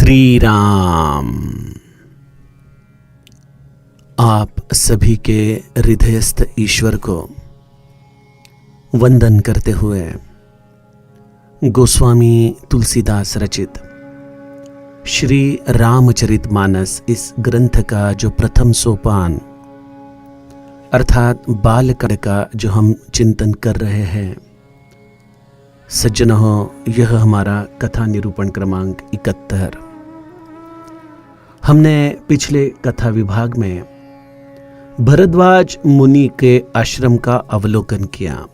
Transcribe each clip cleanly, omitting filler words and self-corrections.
श्री राम। आप सभी के हृदयस्थ ईश्वर को वंदन करते हुए गोस्वामी तुलसीदास रचित श्री रामचरितमानस इस ग्रंथ का जो प्रथम सोपान अर्थात बालकांड का जो हम चिंतन कर रहे हैं, सज्जनों, यह हमारा कथा निरूपण क्रमांक 71। हमने पिछले कथा विभाग में भरद्वाज मुनि के आश्रम का अवलोकन किया,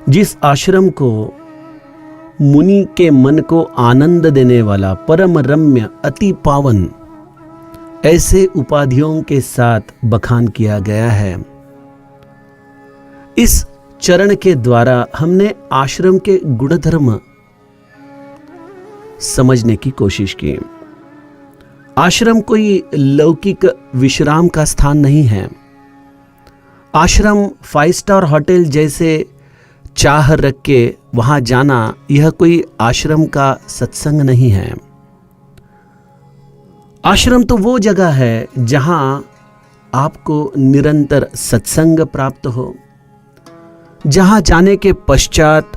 जिस आश्रम को मुनि के मन को आनंद देने वाला, परम रम्य, अति पावन ऐसे उपाधियों के साथ बखान किया गया है। इस चरण के द्वारा हमने आश्रम के गुणधर्म समझने की कोशिश की। आश्रम कोई लौकिक विश्राम का स्थान नहीं है। आश्रम 5 स्टार होटल जैसे चाह रख के वहां जाना, यह कोई आश्रम का सत्संग नहीं है। आश्रम तो वो जगह है जहां आपको निरंतर सत्संग प्राप्त हो, जहां जाने के पश्चात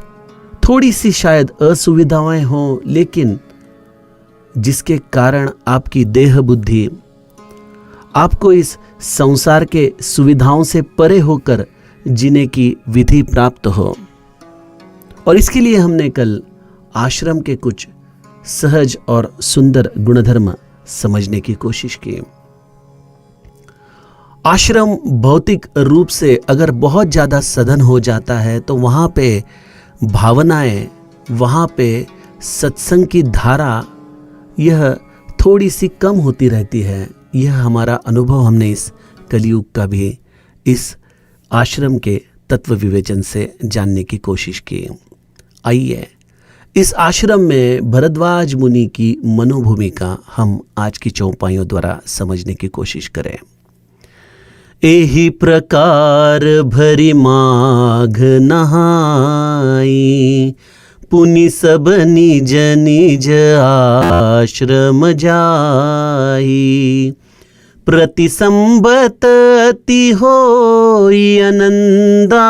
थोड़ी सी शायद असुविधाएं हों, लेकिन जिसके कारण आपकी देह बुद्धि आपको इस संसार के सुविधाओं से परे होकर जीने की विधि प्राप्त हो। और इसके लिए हमने कल आश्रम के कुछ सहज और सुंदर गुणधर्म समझने की कोशिश की। आश्रम भौतिक रूप से अगर बहुत ज़्यादा सघन हो जाता है तो वहाँ पे भावनाएं, वहाँ पे सत्संग की धारा यह थोड़ी सी कम होती रहती है। यह हमारा अनुभव हमने इस कलयुग का भी इस आश्रम के तत्व विवेचन से जानने की कोशिश की। आइए इस आश्रम में भरद्वाज मुनि की मनोभूमिका हम आज की चौपाइयों द्वारा समझने की कोशिश करें। एहि प्रकार भरी माघ नहाई, पुनि सब निज निज आश्रम जाई। प्रति संबत अति होई आनंदा,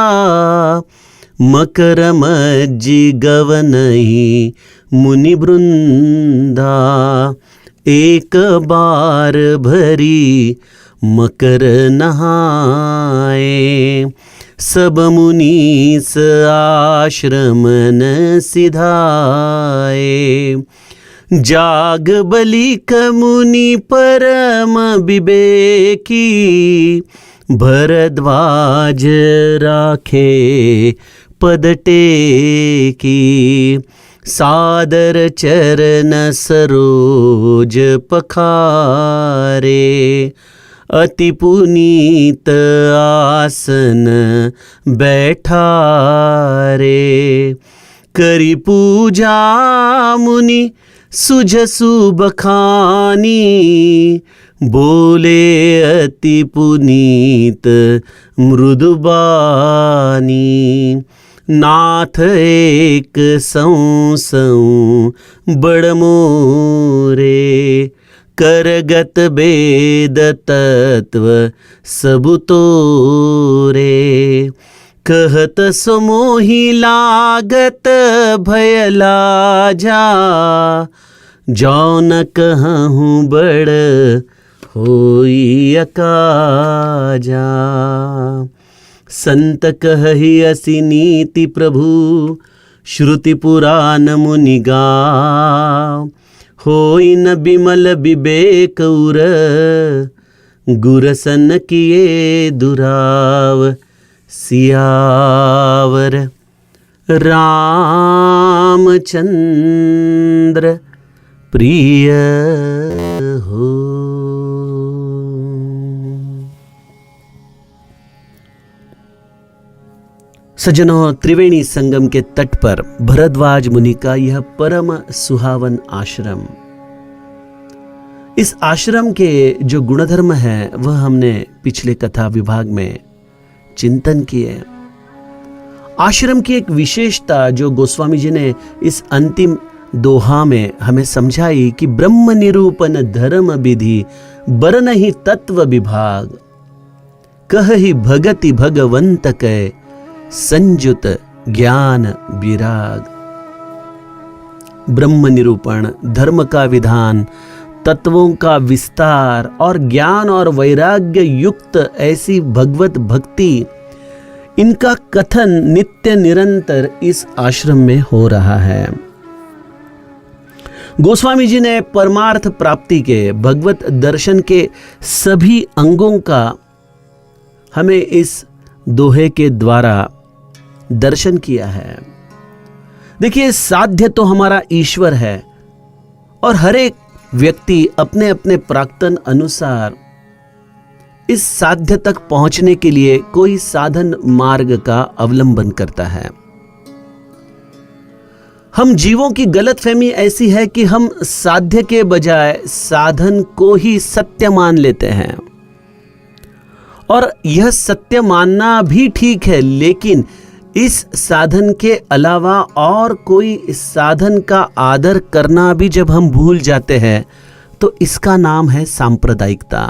मकर मज्जि गवनहि मुनि वृंदा। एक बार भरी मकर नहाए, सब मुनीस आश्रम न सिधाए। जाग बलिक मुनि परम विवेकी, भरद्वाज राखे पद टेकी। सादर चरण सरोज पखारे, अति पुनीत आसन बैठारे। करी पूजा मुनि सुझसु बखानी, बोले अति पुनीत मृदुबानी। नाथ एक संसं बड़ मोरे, करगत वेद तत्व सबु तोरे। कहत समोहि लागत भय लाजा, जौन कहूँ बड़ होई अकाजा। संत कहहि असि नीति प्रभु, श्रुति पुराण मुनि गाव। होई न बिमल विवेक उर, गुरसन किए दुराव। सियावर रामचंद्र प्रिय हो। सज्जनों, त्रिवेणी संगम के तट पर भरद्वाज मुनि का यह परम सुहावन आश्रम, इस आश्रम के जो गुणधर्म है वह हमने पिछले कथा विभाग में चिंतन किए। आश्रम की एक विशेषता जो गोस्वामी जी ने इस अंतिम दोहा में हमें समझाई कि ब्रह्म निरूपण धर्म विधि बरनहि तत्व विभाग, कहहि भगति भगवंत कै संजुत ज्ञान विराग। ब्रह्म निरूपण, धर्म का विधान, तत्वों का विस्तार और ज्ञान और वैराग्य युक्त ऐसी भगवत भक्ति, इनका कथन नित्य निरंतर इस आश्रम में हो रहा है। गोस्वामी जी ने परमार्थ प्राप्ति के, भगवत दर्शन के सभी अंगों का हमें इस दोहे के द्वारा दर्शन किया है। देखिए, साध्य तो हमारा ईश्वर है और हर एक व्यक्ति अपने अपने प्राक्तन अनुसार इस साध्य तक पहुंचने के लिए कोई साधन मार्ग का अवलंबन करता है। हम जीवों की गलतफहमी ऐसी है कि हम साध्य के बजाय साधन को ही सत्य मान लेते हैं, और यह सत्य मानना भी ठीक है, लेकिन इस साधन के अलावा और कोई साधन का आदर करना भी जब हम भूल जाते हैं तो इसका नाम है सांप्रदायिकता।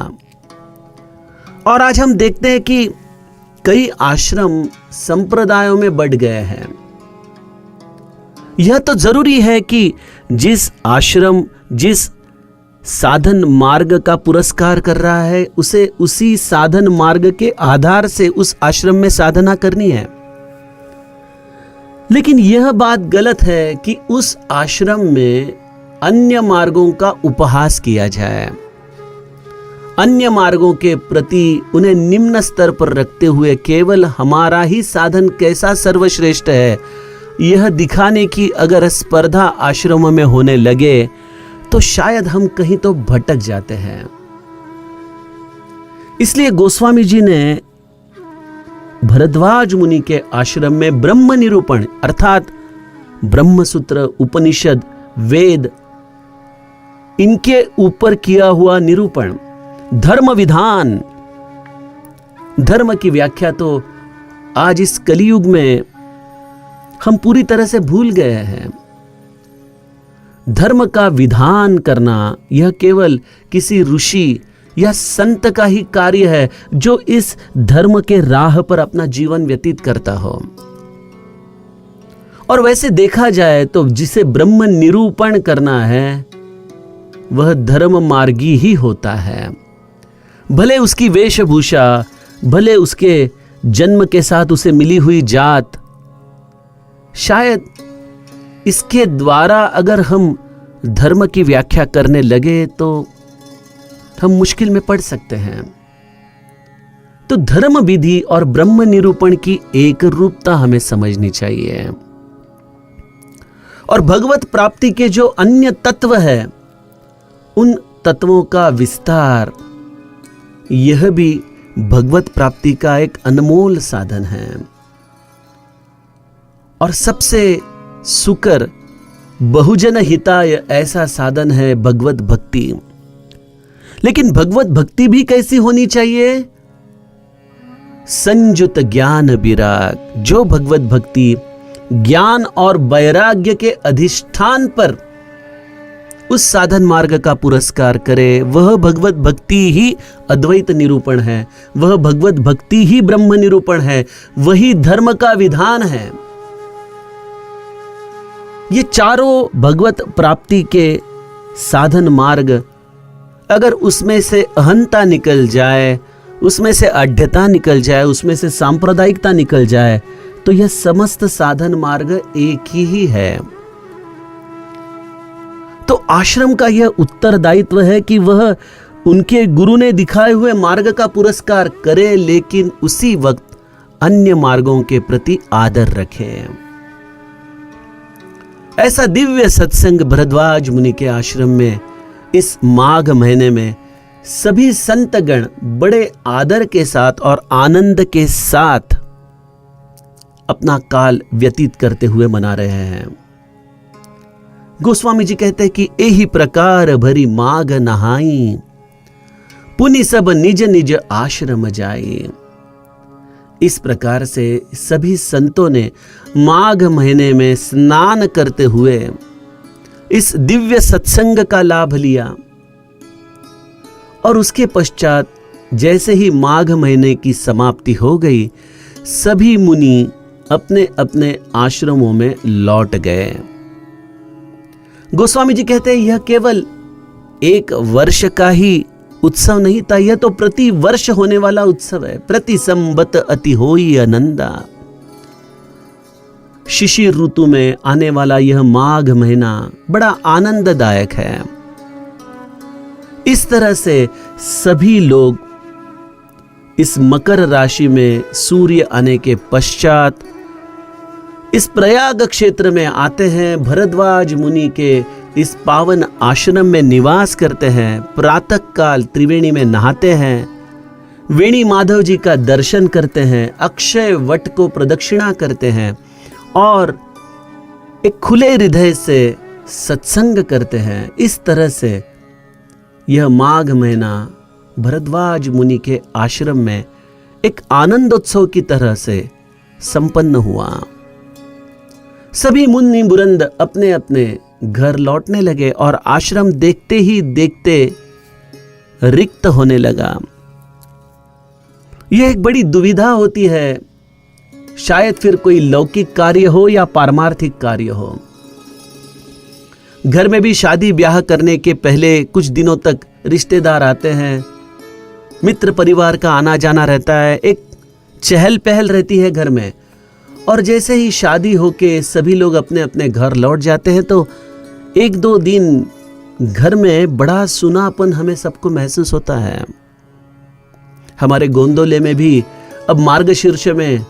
और आज हम देखते हैं कि कई आश्रम संप्रदायों में बढ़ गए हैं। यह तो जरूरी है कि जिस आश्रम जिस साधन मार्ग का पुरस्कार कर रहा है उसे उसी साधन मार्ग के आधार से उस आश्रम में साधना करनी है, लेकिन यह बात गलत है कि उस आश्रम में अन्य मार्गों का उपहास किया जाए, अन्य मार्गों के प्रति उन्हें निम्न स्तर पर रखते हुए केवल हमारा ही साधन कैसा सर्वश्रेष्ठ है यह दिखाने की अगर स्पर्धा आश्रमों में होने लगे तो शायद हम कहीं तो भटक जाते हैं। इसलिए गोस्वामी जी ने भरद्वाज मुनि के आश्रम में ब्रह्म निरूपण अर्थात ब्रह्मसूत्र, उपनिषद, वेद, इनके ऊपर किया हुआ निरूपण, धर्म विधान, धर्म की व्याख्या तो आज इस कलियुग में हम पूरी तरह से भूल गए हैं। धर्म का विधान करना यह केवल किसी ऋषि या संत का ही कार्य है जो इस धर्म के राह पर अपना जीवन व्यतीत करता हो। और वैसे देखा जाए तो जिसे ब्रह्म निरूपण करना है वह धर्म मार्गी ही होता है। भले उसकी वेशभूषा, भले उसके जन्म के साथ उसे मिली हुई जात, शायद इसके द्वारा अगर हम धर्म की व्याख्या करने लगे तो हम मुश्किल में पड़ सकते हैं। तो धर्म विधि और ब्रह्म निरूपण की एक रूपता हमें समझनी चाहिए, और भगवत प्राप्ति के जो अन्य तत्व है उन तत्वों का विस्तार, यह भी भगवत प्राप्ति का एक अनमोल साधन है। और सबसे सुकर बहुजन हिताय ऐसा साधन है भगवत भक्ति। लेकिन भगवत भक्ति भी कैसी होनी चाहिए? संयुत ज्ञान विराग। जो भगवत भक्ति ज्ञान और वैराग्य के अधिष्ठान पर उस साधन मार्ग का पुरस्कार करे, वह भगवत भक्ति ही अद्वैत निरूपण है, वह भगवत भक्ति ही ब्रह्म निरूपण है, वही धर्म का विधान है। ये चारों भगवत प्राप्ति के साधन मार्ग, अगर उसमें से अहंता निकल जाए, उसमें से अड्ढता निकल जाए, उसमें से सांप्रदायिकता निकल जाए, तो यह समस्त साधन मार्ग एक ही है। तो आश्रम का यह उत्तरदायित्व है कि वह उनके गुरु ने दिखाए हुए मार्ग का पुरस्कार करे, लेकिन उसी वक्त अन्य मार्गों के प्रति आदर रखे। ऐसा दिव्य सत्संग भरद्वाज मुनि के आश्रम में इस माघ महीने में सभी संतगण बड़े आदर के साथ और आनंद के साथ अपना काल व्यतीत करते हुए मना रहे हैं। गोस्वामी जी कहते हैं कि एही प्रकार भरी माघ नहाई, पुनि सब निज निज आश्रम जाई। इस प्रकार से सभी संतों ने माघ महीने में स्नान करते हुए इस दिव्य सत्संग का लाभ लिया। और उसके पश्चात जैसे ही माघ महीने की समाप्ति हो गई, सभी मुनि अपने अपने आश्रमों में लौट गए। गोस्वामी जी कहते हैं यह केवल एक वर्ष का ही उत्सव नहीं था, यह तो प्रति वर्ष होने वाला उत्सव है। प्रति संबत अति होई आनंदा। शिशिर ऋतु में आने वाला यह माघ महीना बड़ा आनंददायक है। इस तरह से सभी लोग इस मकर राशि में सूर्य आने के पश्चात इस प्रयाग क्षेत्र में आते हैं, भरद्वाज मुनि के इस पावन आश्रम में निवास करते हैं, प्रातः काल त्रिवेणी में नहाते हैं, वेणी माधव जी का दर्शन करते हैं, अक्षय वट को प्रदक्षिणा करते हैं और एक खुले हृदय से सत्संग करते हैं। इस तरह से यह माघ महीना भरद्वाज मुनि के आश्रम में एक आनंदोत्सव की तरह से संपन्न हुआ। सभी मुनि बुरंद अपने अपने घर लौटने लगे और आश्रम देखते ही देखते रिक्त होने लगा। यह एक बड़ी दुविधा होती है, शायद फिर कोई लौकिक कार्य हो या पारमार्थिक कार्य हो। घर में भी शादी ब्याह करने के पहले कुछ दिनों तक रिश्तेदार आते हैं, मित्र परिवार का आना जाना रहता है, एक चहल पहल रहती है घर में। और जैसे ही शादी होके सभी लोग अपने अपने घर लौट जाते हैं तो एक दो दिन घर में बड़ा सुनापन हमें सबको महसूस होता है। हमारे गोंदोले में भी अब मार्गशीर्ष में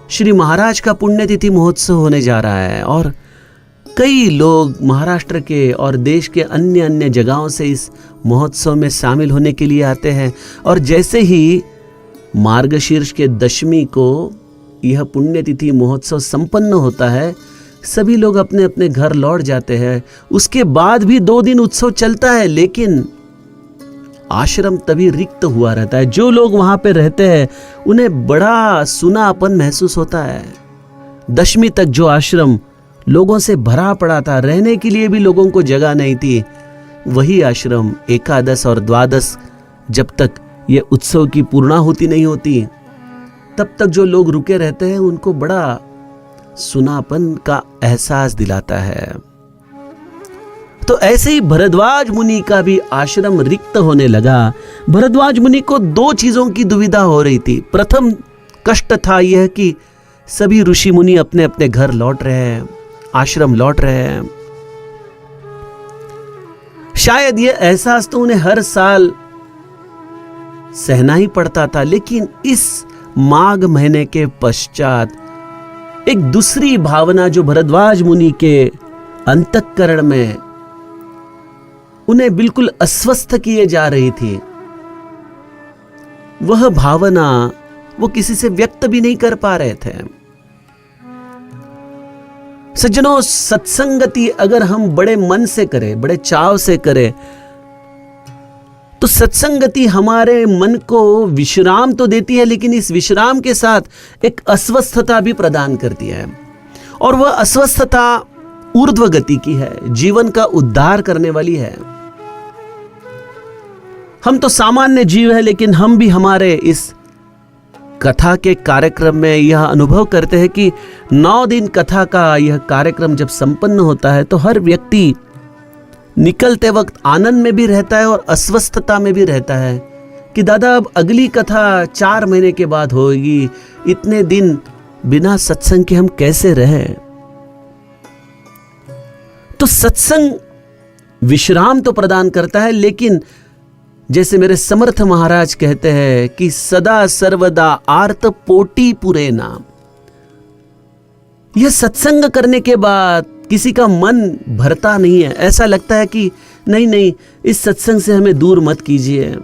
श्री महाराज का पुण्यतिथि महोत्सव होने जा रहा है और कई लोग महाराष्ट्र के और देश के अन्य अन्य जगहों से इस महोत्सव में शामिल होने के लिए आते हैं। और जैसे ही मार्गशीर्ष के दशमी को यह पुण्यतिथि महोत्सव संपन्न होता है, सभी लोग अपने अपने घर लौट जाते हैं। उसके बाद भी 2 दिन उत्सव चलता है, लेकिन आश्रम तभी रिक्त हुआ रहता है। जो लोग वहां पे रहते हैं उन्हें बड़ा सूनापन महसूस होता है। दशमी तक जो आश्रम लोगों से भरा पड़ा था, रहने के लिए भी लोगों को जगह नहीं थी, वही आश्रम एकादश और द्वादश जब तक ये उत्सव की पूर्णाहुति नहीं होती तब तक जो लोग रुके रहते हैं उनको बड़ा सुनापन का एहसास दिलाता है। तो ऐसे ही भरद्वाज मुनि का भी आश्रम रिक्त होने लगा। भरद्वाज मुनि को 2 चीजों की दुविधा हो रही थी। प्रथम कष्ट था यह कि सभी ऋषि मुनि अपने अपने घर लौट रहे हैं, आश्रम लौट रहे हैं। शायद यह एहसास तो उन्हें हर साल सहना ही पड़ता था, लेकिन इस माघ महीने के पश्चात एक दूसरी भावना जो भरद्वाज मुनि के अंतःकरण में उन्हें बिल्कुल अस्वस्थ किए जा रही थी, वह भावना वो किसी से व्यक्त भी नहीं कर पा रहे थे। सज्जनों, सत्संगति अगर हम बड़े मन से करें, बड़े चाव से करें, तो सत्संगति हमारे मन को विश्राम तो देती है, लेकिन इस विश्राम के साथ एक अस्वस्थता भी प्रदान करती है। और वह अस्वस्थता ऊर्ध्व गति की है, जीवन का उद्धार करने वाली है। हम तो सामान्य जीव है, लेकिन हम भी हमारे इस कथा के कार्यक्रम में यह अनुभव करते हैं कि 9 दिन कथा का यह कार्यक्रम जब संपन्न होता है तो हर व्यक्ति निकलते वक्त आनंद में भी रहता है और अस्वस्थता में भी रहता है कि दादा अब अगली कथा 4 महीने के बाद होगी, इतने दिन बिना सत्संग के हम कैसे रहें। तो सत्संग विश्राम तो प्रदान करता है, लेकिन जैसे मेरे समर्थ महाराज कहते हैं कि सदा सर्वदा आर्त पोटी पुरेना। यह सत्संग करने के बाद किसी का मन भरता नहीं है, ऐसा लगता है कि नहीं नहीं, इस सत्संग से हमें दूर मत कीजिए।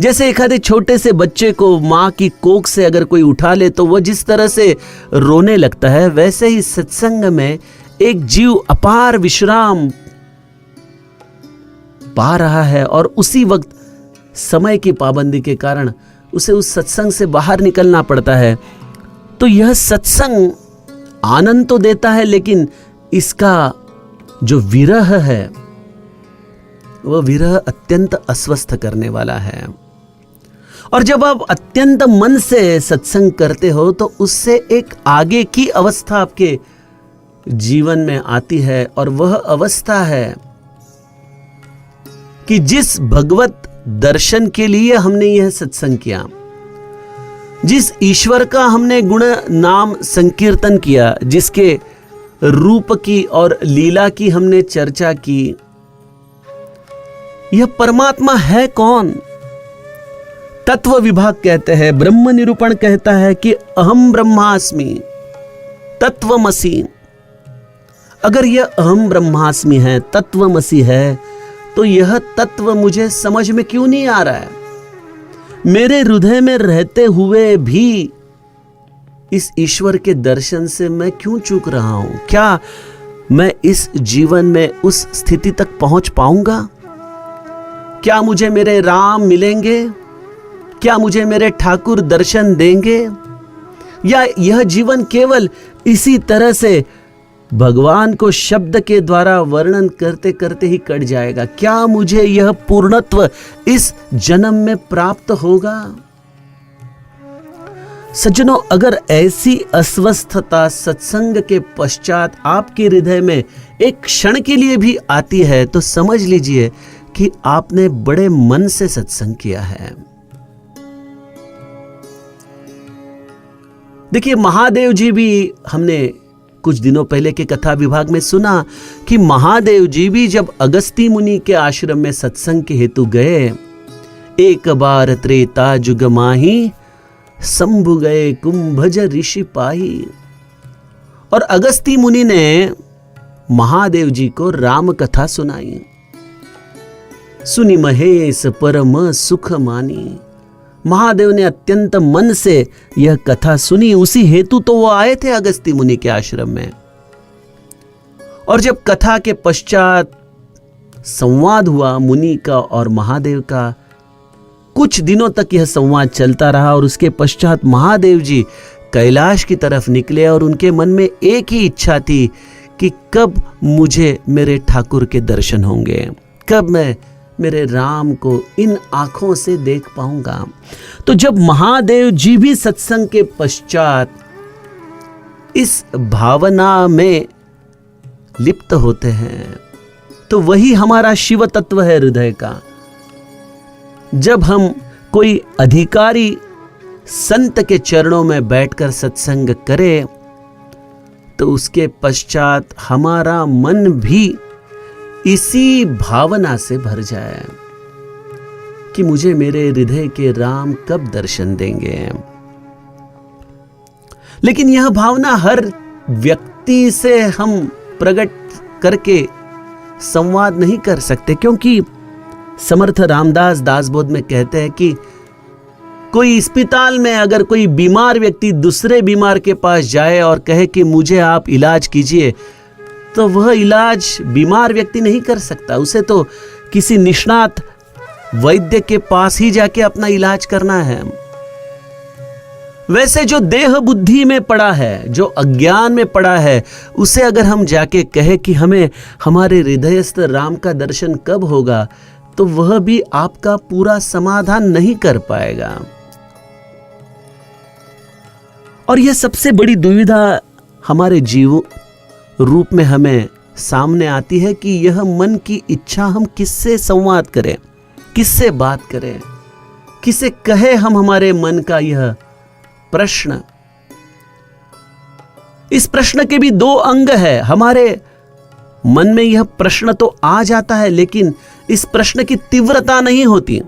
जैसे एक आधे छोटे से बच्चे को मां की कोख से अगर कोई उठा ले तो वह जिस तरह से रोने लगता है, वैसे ही सत्संग में एक जीव अपार विश्राम पा रहा है और उसी वक्त समय की पाबंदी के कारण उसे उस सत्संग से बाहर निकलना पड़ता है। तो यह सत्संग आनंद तो देता है, लेकिन इसका जो विरह है वह विरह अत्यंत अस्वस्थ करने वाला है। और जब आप अत्यंत मन से सत्संग करते हो तो उससे एक आगे की अवस्था आपके जीवन में आती है, और वह अवस्था है कि जिस भगवत दर्शन के लिए हमने यह सत्संग किया, जिस ईश्वर का हमने गुण नाम संकीर्तन किया, जिसके रूप की और लीला की हमने चर्चा की, यह परमात्मा है कौन? तत्व विभाग कहते हैं, ब्रह्म निरूपण कहता है कि अहम ब्रह्मास्मि तत्वमसि। अगर यह अहम ब्रह्मास्मि है, तत्वमसि है, तो यह तत्व मुझे समझ में क्यों नहीं आ रहा है? मेरे हृदय में रहते हुए भी इस ईश्वर के दर्शन से मैं क्यों चूक रहा हूं? क्या मैं इस जीवन में उस स्थिति तक पहुंच पाऊंगा? क्या मुझे मेरे राम मिलेंगे? क्या मुझे मेरे ठाकुर दर्शन देंगे? या यह जीवन केवल इसी तरह से भगवान को शब्द के द्वारा वर्णन करते करते ही कट जाएगा? क्या मुझे यह पूर्णत्व इस जन्म में प्राप्त होगा? सज्जनों, अगर ऐसी अस्वस्थता सत्संग के पश्चात आपके हृदय में एक क्षण के लिए भी आती है तो समझ लीजिए कि आपने बड़े मन से सत्संग किया है। देखिए, महादेव जी भी, हमने कुछ दिनों पहले के कथा विभाग में सुना कि महादेव जी भी जब अगस्ती मुनि के आश्रम में सत्संग के हेतु गए, एक बार त्रेता जुग माही शंभु गए कुंभज ऋषि पाही। और अगस्ती मुनि ने महादेव जी को राम कथा सुनाई। सुनी महेश परम सुख मानी। महादेव ने अत्यंत मन से यह कथा सुनी, उसी हेतु तो वो आए थे अगस्ती मुनि के आश्रम में। और जब कथा के पश्चात संवाद हुआ मुनि का और महादेव का, कुछ दिनों तक यह संवाद चलता रहा, और उसके पश्चात महादेव जी कैलाश की तरफ निकले, और उनके मन में एक ही इच्छा थी कि कब मुझे मेरे ठाकुर के दर्शन होंगे, कब मैं मेरे राम को इन आंखों से देख पाऊंगा। तो जब महादेव जी भी सत्संग के पश्चात इस भावना में लिप्त होते हैं, तो वही हमारा शिव तत्व है हृदय का। जब हम कोई अधिकारी संत के चरणों में बैठकर सत्संग करें, तो उसके पश्चात हमारा मन भी इसी भावना से भर जाए कि मुझे मेरे हृदय के राम कब दर्शन देंगे। लेकिन यह भावना हर व्यक्ति से हम प्रकट करके संवाद नहीं कर सकते, क्योंकि समर्थ रामदास दासबोध में कहते हैं कि कोई अस्पताल में अगर कोई बीमार व्यक्ति दूसरे बीमार के पास जाए और कहे कि मुझे आप इलाज कीजिए, तो वह इलाज बीमार व्यक्ति नहीं कर सकता। उसे तो किसी निष्णात वैद्य के पास ही जाके अपना इलाज करना है। वैसे जो देह बुद्धि में पड़ा है, जो अज्ञान में पड़ा है, उसे अगर हम जाके कहे कि हमें हमारे हृदयस्थ राम का दर्शन कब होगा, तो वह भी आपका पूरा समाधान नहीं कर पाएगा। और यह सबसे बड़ी दुविधा हमारे जीव रूप में हमें सामने आती है कि यह मन की इच्छा हम किससे संवाद करें, किससे बात करें, किसे कहे हम हमारे मन का यह प्रश्न। इस प्रश्न के भी दो अंग है। हमारे मन में यह प्रश्न तो आ जाता है, लेकिन इस प्रश्न की तीव्रता नहीं होती।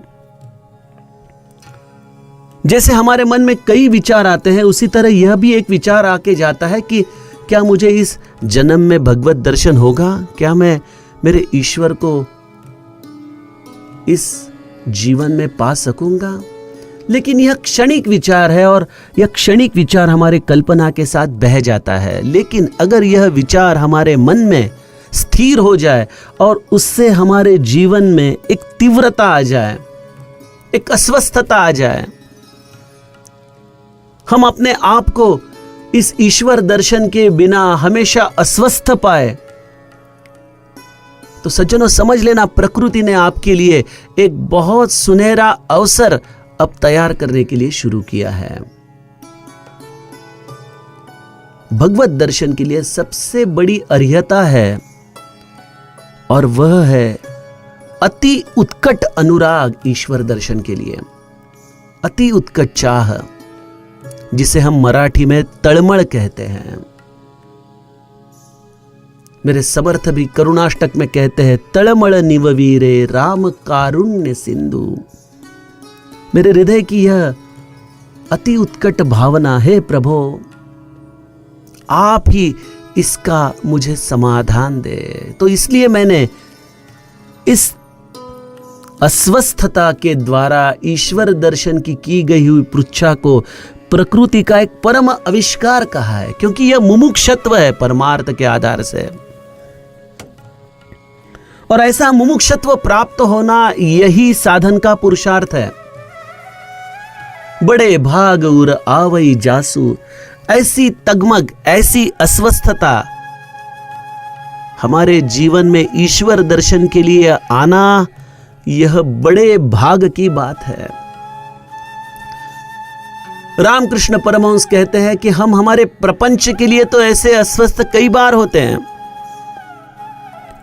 जैसे हमारे मन में कई विचार आते हैं, उसी तरह यह भी एक विचार आके जाता है कि क्या मुझे इस जन्म में भगवत दर्शन होगा, क्या मैं मेरे ईश्वर को इस जीवन में पा सकूंगा। लेकिन यह क्षणिक विचार है, और यह क्षणिक विचार हमारे कल्पना के साथ बह जाता है। लेकिन अगर यह विचार हमारे मन में स्थिर हो जाए और उससे हमारे जीवन में एक तीव्रता आ जाए, एक अस्वस्थता आ जाए, हम अपने आप को इस ईश्वर दर्शन के बिना हमेशा अस्वस्थ पाए, तो सज्जनों समझ लेना, प्रकृति ने आपके लिए एक बहुत सुनहरा अवसर अब तैयार करने के लिए शुरू किया है। भगवत दर्शन के लिए सबसे बड़ी अर्हता है और वह है अति उत्कट अनुराग ईश्वर दर्शन के लिए, अति उत्कट चाह, जिसे हम मराठी में तळमळ कहते हैं। मेरे समर्थ भी करुणाष्टक में कहते हैं, तळमळ निववीरे राम कारुण्य सिंधु। मेरे हृदय की यह अति उत्कट भावना है, प्रभु आप ही इसका मुझे समाधान दे। तो इसलिए मैंने इस अस्वस्थता के द्वारा ईश्वर दर्शन की गई हुई पृच्छा को प्रकृति का एक परम आविष्कार कहा है, क्योंकि यह मुमुक्षत्व है परमार्थ के आधार से। और ऐसा मुमुक्षत्व प्राप्त होना यही साधन का पुरुषार्थ है। बड़े भाग उर आवई जासु, ऐसी तगमग, ऐसी अस्वस्थता हमारे जीवन में ईश्वर दर्शन के लिए आना, यह बड़े भाग की बात है। रामकृष्ण परमहंस कहते हैं कि हम हमारे प्रपंच के लिए तो ऐसे अस्वस्थ कई बार होते हैं।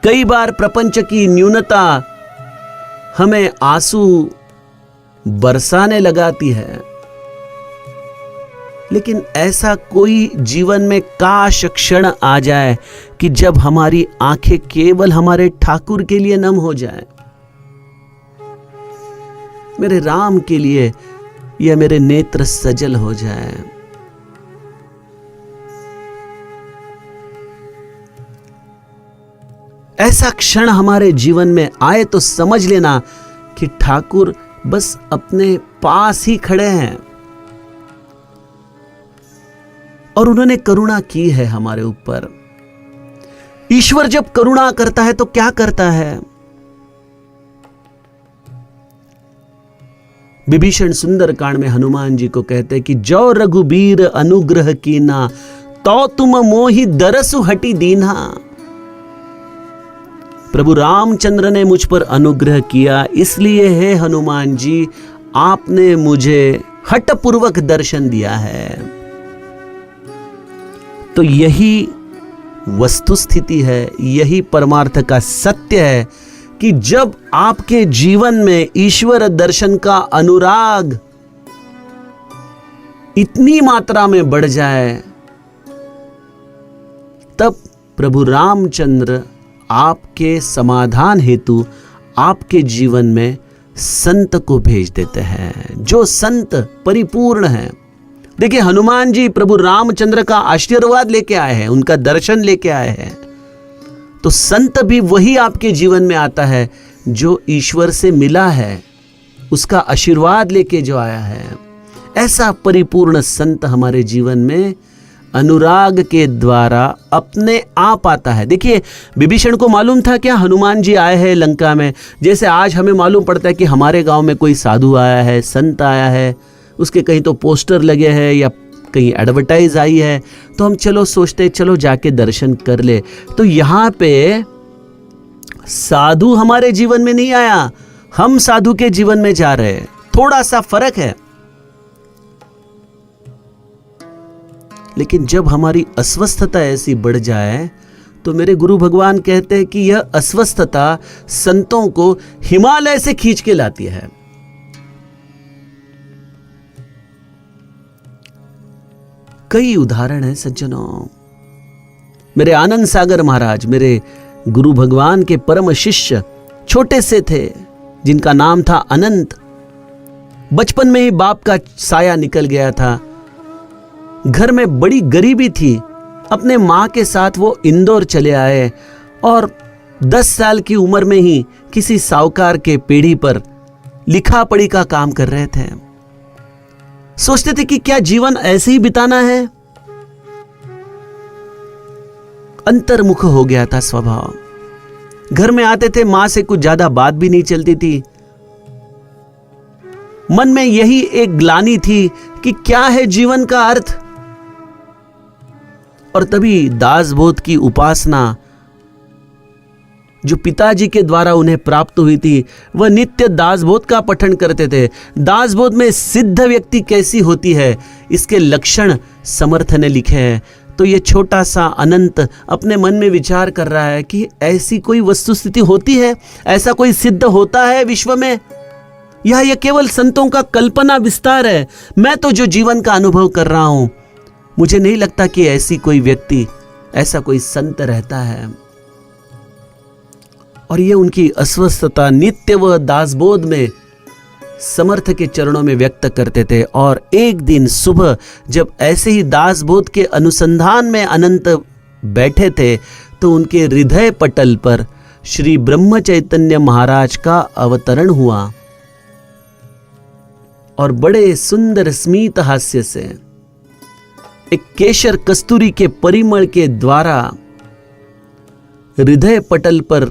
कई बार प्रपंच की न्यूनता हमें आंसू बरसाने लगाती है, लेकिन ऐसा कोई जीवन में काश क्षण आ जाए कि जब हमारी आंखें केवल हमारे ठाकुर के लिए नम हो जाए, मेरे राम के लिए, या मेरे नेत्र सजल हो जाए। ऐसा क्षण हमारे जीवन में आए तो समझ लेना कि ठाकुर बस अपने पास ही खड़े हैं और उन्होंने करुणा की है हमारे ऊपर। ईश्वर जब करुणा करता है तो क्या करता है? विभीषण सुंदरकांड में हनुमान जी को कहते हैं कि जो रघुबीर अनुग्रह कीना, तो तुम मोहि दरसु हटी दीन्हा। प्रभु रामचंद्र ने मुझ पर अनुग्रह किया, इसलिए है हनुमान जी आपने मुझे हठपूर्वक दर्शन दिया है। तो यही वस्तुस्थिति है, यही परमार्थ का सत्य है कि जब आपके जीवन में ईश्वर दर्शन का अनुराग इतनी मात्रा में बढ़ जाए, तब प्रभु रामचंद्र आपके समाधान हेतु आपके जीवन में संत को भेज देते हैं, जो संत परिपूर्ण हैं। देखिए, हनुमान जी प्रभु रामचंद्र का आशीर्वाद लेके आए हैं, उनका दर्शन लेके आए हैं। तो संत भी वही आपके जीवन में आता है जो ईश्वर से मिला है, उसका आशीर्वाद लेके जो आया है। ऐसा परिपूर्ण संत हमारे जीवन में अनुराग के द्वारा अपने आप आता है। देखिए, विभीषण को मालूम था क्या हनुमान जी आए हैं लंका में? जैसे आज हमें मालूम पड़ता है कि हमारे गांव में कोई साधु आया है, संत आया है, उसके कहीं तो पोस्टर लगे हैं या कहीं एडवर्टाइज आई है, तो हम चलो सोचते चलो जाके दर्शन कर ले। तो यहाँ पे साधु हमारे जीवन में नहीं आया, हम साधु के जीवन में जा रहे हैं। थोड़ा सा फर्क है। लेकिन जब हमारी अस्वस्थता ऐसी बढ़ जाए तो मेरे गुरु भगवान कहते हैं कि यह अस्वस्थता संतों को हिमालय से खींच के लाती है। कई उदाहरण हैं सज्जनों। मेरे आनंद सागर महाराज, मेरे गुरु भगवान के परम शिष्य, छोटे से थे जिनका नाम था अनंत। बचपन में ही बाप का साया निकल गया था, घर में बड़ी गरीबी थी। अपने माँ के साथ वो इंदौर चले आए और 10 साल की उम्र में ही किसी साहूकार के पेड़ी पर लिखा पढ़ी का काम कर रहे थे। सोचते थे कि क्या जीवन ऐसे ही बिताना है। अंतर्मुख हो गया था स्वभाव। घर में आते थे, मां से कुछ ज्यादा बात भी नहीं चलती थी। मन में यही एक ग्लानि थी कि क्या है जीवन का अर्थ। और तभी दासबोध की उपासना जो पिताजी के द्वारा उन्हें प्राप्त हुई थी, वह नित्य दासबोध का पठन करते थे। दासबोध में सिद्ध व्यक्ति कैसी होती है, इसके लक्षण समर्थ ने लिखे हैं। तो ये छोटा सा अनंत अपने मन में विचार कर रहा है कि ऐसी कोई वस्तुस्थिति होती है, ऐसा कोई सिद्ध होता है विश्व में, या यह केवल संतों का कल्पना विस्तार है। मैं तो जो जीवन का अनुभव कर रहा हूं, मुझे नहीं लगता कि ऐसी कोई व्यक्ति, ऐसा कोई संत रहता है। और ये उनकी अस्वस्थता नित्य व दासबोध में समर्थ के चरणों में व्यक्त करते थे। और एक दिन सुबह जब ऐसे ही दासबोध के अनुसंधान में अनंत बैठे थे, तो उनके हृदय पटल पर श्री ब्रह्म चैतन्य महाराज का अवतरण हुआ और बड़े सुंदर स्मित हास्य से एक केशर कस्तूरी के परिमल के द्वारा हृदय पटल पर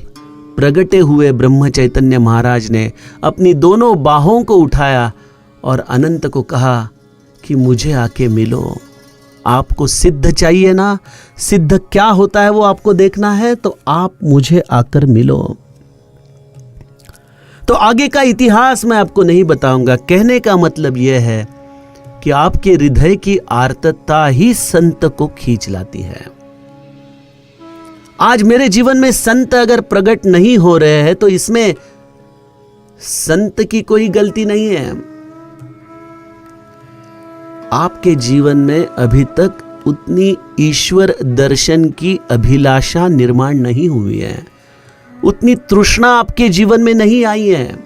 प्रगटे हुए ब्रह्म चैतन्य महाराज ने अपनी दोनों बाहों को उठाया और अनंत को कहा कि मुझे आके मिलो। आपको सिद्ध चाहिए ना, सिद्ध क्या होता है वो आपको देखना है, तो आप मुझे आकर मिलो। तो आगे का इतिहास मैं आपको नहीं बताऊंगा। कहने का मतलब यह है कि आपके हृदय की आर्तता ही संत को खींच लाती है। आज मेरे जीवन में संत अगर प्रकट नहीं हो रहे हैं, तो इसमें संत की कोई गलती नहीं है। आपके जीवन में अभी तक उतनी ईश्वर दर्शन की अभिलाषा निर्माण नहीं हुई है, उतनी तृष्णा आपके जीवन में नहीं आई है।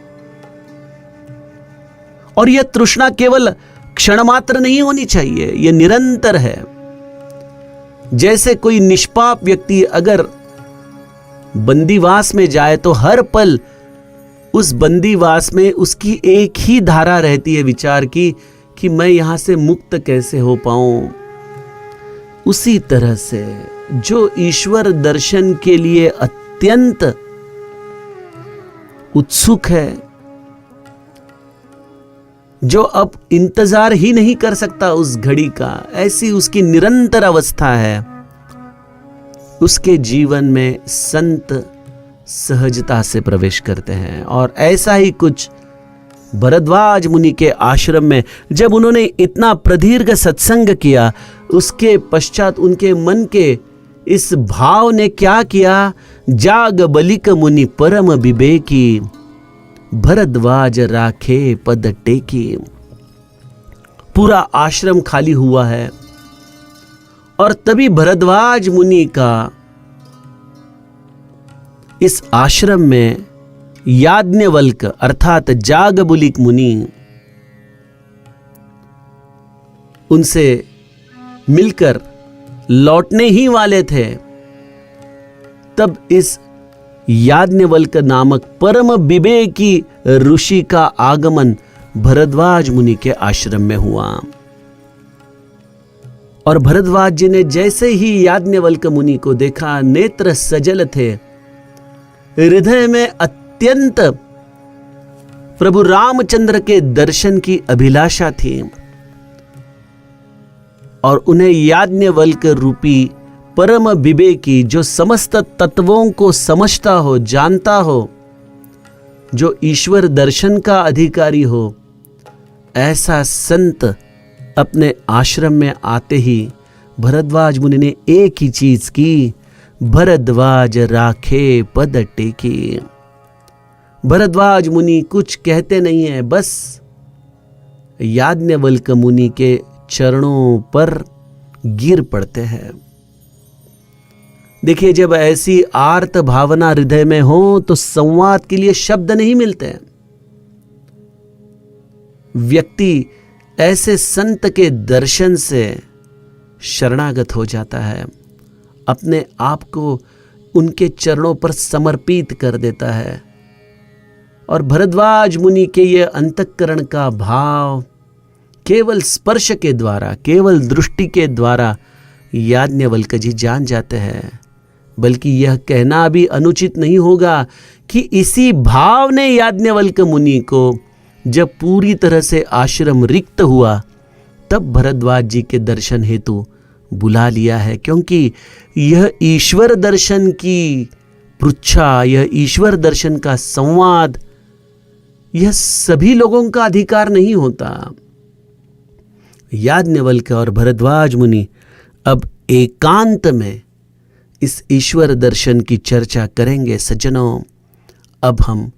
और यह तृष्णा केवल क्षण मात्र नहीं होनी चाहिए, यह निरंतर है। जैसे कोई निष्पाप व्यक्ति अगर बंदीवास में जाए तो हर पल उस बंदीवास में उसकी एक ही धारा रहती है विचार की कि मैं यहां से मुक्त कैसे हो पाऊं। उसी तरह से जो ईश्वर दर्शन के लिए अत्यंत उत्सुक है, जो अब इंतजार ही नहीं कर सकता उस घड़ी का, ऐसी उसकी निरंतर अवस्था है, उसके जीवन में संत सहजता से प्रवेश करते हैं। और ऐसा ही कुछ भरद्वाज मुनि के आश्रम में जब उन्होंने इतना प्रदीर्घ सत्संग किया, उसके पश्चात उनके मन के इस भाव ने क्या किया, जाग बलिक मुनि परम विवेकी, भरद्वाज राखे पद टेकी। पूरा आश्रम खाली हुआ है और तभी भरद्वाज मुनि का इस आश्रम में याज्ञवल्क अर्थात जागबुलिक मुनि उनसे मिलकर लौटने ही वाले थे। तब इस याज्ञवल्क नामक परम विवेकी ऋषि का आगमन भरद्वाज मुनि के आश्रम में हुआ। और भरद्वाज जी ने जैसे ही याज्ञवल्क मुनि को देखा, नेत्र सजल थे, हृदय में अत्यंत प्रभु रामचंद्र के दर्शन की अभिलाषा थी। और उन्हें याज्ञवल्क रूपी परम विवेकी, जो समस्त तत्वों को समझता हो, जानता हो, जो ईश्वर दर्शन का अधिकारी हो, ऐसा संत अपने आश्रम में आते ही भरद्वाज मुनि ने एक ही चीज की, भरद्वाज राखे पद टेकी। भरद्वाज मुनि कुछ कहते नहीं है, बस याज्ञवल्क मुनि के चरणों पर गिर पड़ते हैं। देखिए, जब ऐसी आर्त भावना हृदय में हो तो संवाद के लिए शब्द नहीं मिलते हैं। व्यक्ति ऐसे संत के दर्शन से शरणागत हो जाता है, अपने आप को उनके चरणों पर समर्पित कर देता है। और भरद्वाज मुनि के ये अंतःकरण का भाव केवल स्पर्श के द्वारा, केवल दृष्टि के द्वारा याज्ञवल्क जी जान जाते हैं। बल्कि यह कहना भी अनुचित नहीं होगा कि इसी भाव ने याज्ञवल्क मुनि को जब पूरी तरह से आश्रम रिक्त हुआ, तब भरद्वाज जी के दर्शन हेतु बुला लिया है। क्योंकि यह ईश्वर दर्शन की पृच्छा, यह ईश्वर दर्शन का संवाद, यह सभी लोगों का अधिकार नहीं होता। याज्ञवल्क्य और भरद्वाज मुनि अब एकांत में इस ईश्वर दर्शन की चर्चा करेंगे। सज्जनों, अब हम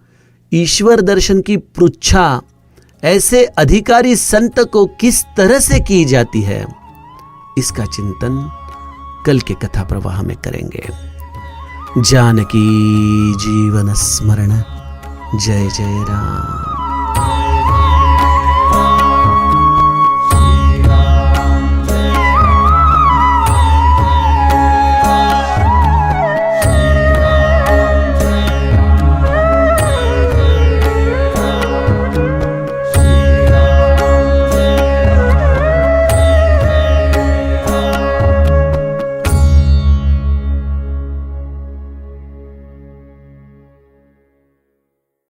ईश्वर दर्शन की पृच्छा ऐसे अधिकारी संत को किस तरह से की जाती है, इसका चिंतन कल के कथा प्रवाह में करेंगे। जानकी जीवन स्मरण। जय जय राम।